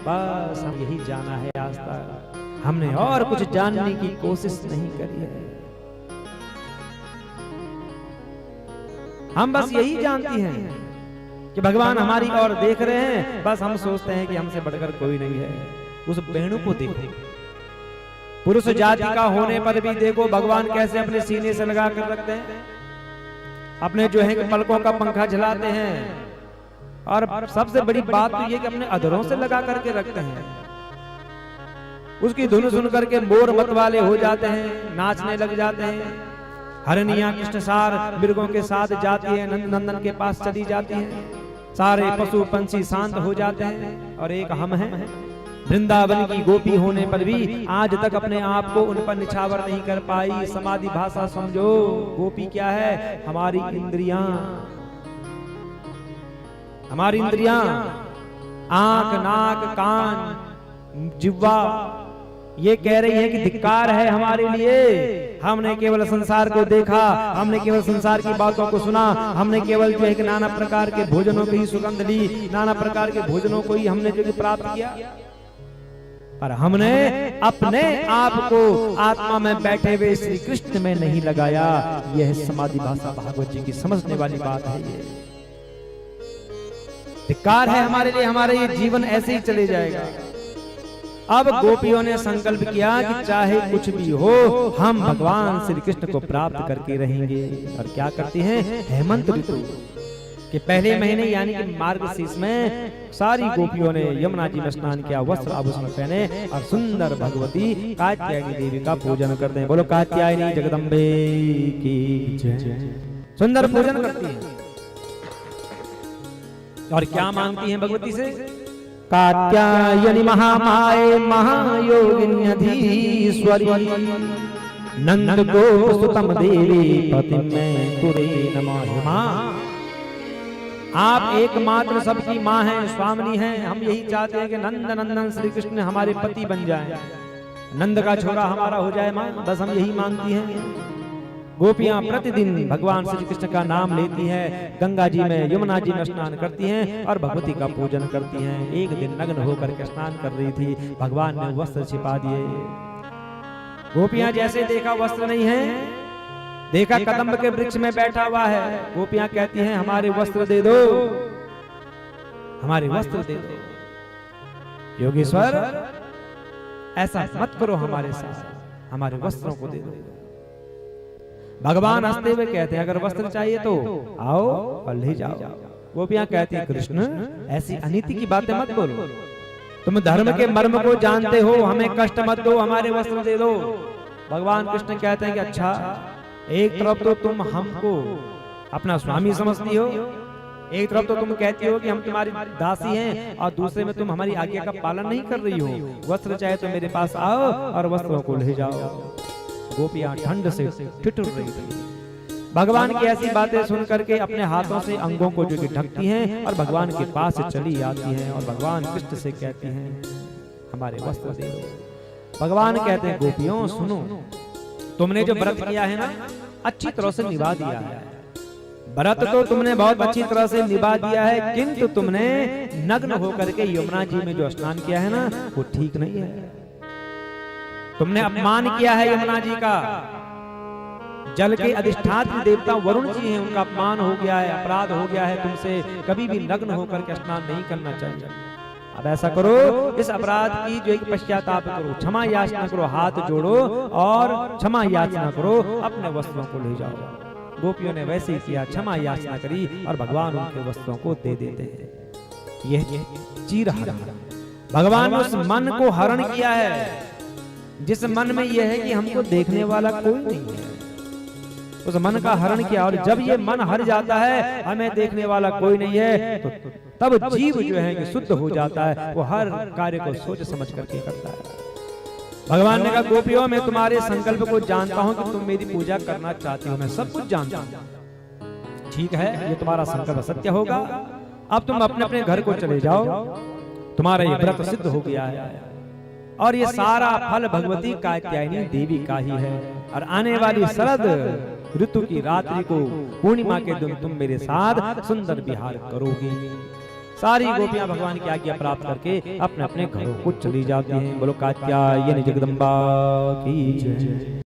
बस हम यही जाना है आज तक, हमने और कुछ जानने की कोशिश नहीं करी है। हम बस यही जानती हैं कि भगवान हमारी ओर देख रहे हैं, बस हम सोचते हैं कि हमसे बढ़कर कोई नहीं है। उस वेणु को देखो, पुरुष जाति का होने पर भी देखो भगवान कैसे अपने सीने से लगा कर रखते हैं, अपने जो है पलकों का पंखा झलाते हैं, और सबसे बड़ी बात तो ये कि अपने अधरों से लगा करके रखते हैं। उसकी धुन सुन करके मोर मत वाले हो जाते हैं, नाचने लग जाते हैं। हरनिया कृष्णसार मृगों के साथ जाती है, नंदन के पास चली जाती है, सारे पशु पंछी शांत हो जाते हैं, और एक हम हैं वृंदावन की गोपी होने पर भी आज तक अपने आप को उन पर निछावर नहीं कर पाई। समाधि भाषा समझो, गोपी क्या है? हमारी इंद्रियां, हमारी इंद्रियां, आंख, नाक, कान, जिह्वा, ये कह रही है कि धिक्कार है हमारे लिए। हमने केवल संसार को देखा, हमने केवल संसार की बातों को सुना, हमने केवल जो है कि नाना प्रकार के भोजनों की ही सुगंध ली, नाना प्रकार के भोजनों को ही हमने जो प्राप्त किया, पर हमने अपने आप को आत्मा में बैठे हुए श्री कृष्ण में नहीं लगाया। यह समाधि भाषा भागवत जी की समझने वाली बात है। ये धिक्कार है हमारे लिए, हमारे ये जीवन ऐसे ही चले जाएगा। अब गोपियों ने संकल्प किया कि चाहे कुछ भी हो, हम भगवान श्री कृष्ण को प्राप्त करके रहेंगे। और क्या करती हैं? हेमंत ऋतु के पहले महीने यानी कि मार्गशीर्ष में सारी गोपियों ने यमुना जी में स्नान किया, वस्त्र आभूषण पहने और सुंदर भगवती कात्यायनी देवी का पूजन करते हैं। बोलो कात्यायनी जगदम्बे की जय। सुंदर पूजन करती हैं और क्या मांगती हैं भगवती से? कात्यायनी महामाये महायोगिन्यधीश्वरी नंद गोसुतम देवी पति में कुरे नमः। आप एकमात्र सबकी माँ हैं, स्वामिनी हैं। हम यही चाहते हैं कि नंद नंदन श्री कृष्ण हमारे पति बन जाए, नंद का छोरा हमारा हो जाए माँ, बस हम यही मांगती हैं। गोपियां प्रतिदिन भगवान श्री कृष्ण का नाम लेती हैं, गंगा जी में यमुना जी में स्नान करती हैं और भगवती का पूजन करती हैं। एक दिन नग्न होकर के स्नान कर रही थी, भगवान ने वस्त्र छिपा दिए। गोपियां जैसे देखा वस्त्र नहीं है, देखा कदम्ब के वृक्ष में बैठा हुआ है। गोपियां कहती हैं हमारे वस्त्र दे दो, हमारे वस्त्र दे दो। योगेश्वर ऐसा मत करो हमारे साथ, हमारे वस्त्रों को दे दो। भगवान हंसते हुए कहते हैं अगर वस्त्र चाहिए तो आओ और ले जाओ। गोपियां कहती हैं कृष्ण ऐसी अनीति की बातें मत बोलो, तुम धर्म के मर्म को जानते हो, हमें कष्ट मत दो, हमारे वस्त्र दे दो। भगवान कृष्ण कहते हैं कि अच्छा, एक तरफ तो तुम हमको अपना स्वामी समझती हो, एक तरफ तो तुम कहती हो कि हम तुम्हारी दासी हैं, और दूसरे में तुम हमारी आज्ञा का पालन नहीं कर रही हो। वस्त्र चाहे तो मेरे पास आओ और वस्त्रों को ले जाओ। गोपियां ठंड से ठिठुर रही थी। भगवान की ऐसी बातें सुन करके अपने हाथों से अंगों को जो ढकती हैं और भगवान के पास चली आती हैं और भगवान कृष्ण से कहती हैं हमारे वस्त्र दे दो। भगवान कहते हैं गोपियों सुनो, तुमने जो व्रत किया है ना अच्छी तरह से निभा दिया है। व्रत तो तुमने बहुत अच्छी तरह से निभा दिया है, किंतु तुमने नग्न होकर के यमुना जी में जो स्नान किया है ना वो ठीक नहीं है। तुमने अपमान किया है यमुना जी का। जल के अधिष्ठात्री देवता वरुण जी हैं, उनका अपमान हो गया है, अपराध हो गया है। तुमसे कभी भी नग्न होकर के स्नान नहीं करना चाहिए। अब ऐसा करो, इस अपराध की जो एक पश्चाताप करो, क्षमा याचना करो, हाथ जोड़ो और क्षमा याचना करो, अपने वस्त्रों को ले जाओ। गोपियों ने वैसे ही किया, क्षमा याचना करी और भगवान उनके वस्त्रों को दे देते हैं। यह चीरहरण, भगवान ने उस मन को हरण किया है जिस मन में यह है कि हमको देखने वाला कोई नहीं है। उस मन का हरण किया, और जब ये मन हर जाता है हमें देखने वाला कोई नहीं है, तो तब जीव जो है कि शुद्ध हो जाता है, वो हर कार्य को सोच समझ करके करता है। भगवान ने कहा गोपियों मैं तुम्हारे संकल्प को जानता हूं कि तुम मेरी पूजा करना चाहती हो, मैं सब कुछ जानता हूं। ठीक है, ये तुम्हारा संकल्प सत्य होगा। अब तुम अपने अपने घर को चले जाओ, तुम्हारा ये व्रत सिद्ध हो गया है और ये सारा फल भगवती कात्यायनी देवी का ही है। और आने वाली शरद ऋतु की रात्रि को पूर्णिमा के दिन तुम मेरे साथ सुंदर विहार करोगी। सारी गोपियां भगवान की आज्ञा प्राप्त करके अपने अपने घरों को चली जाती हैं। बोलो कात्यायनी जगदम्बा की जय।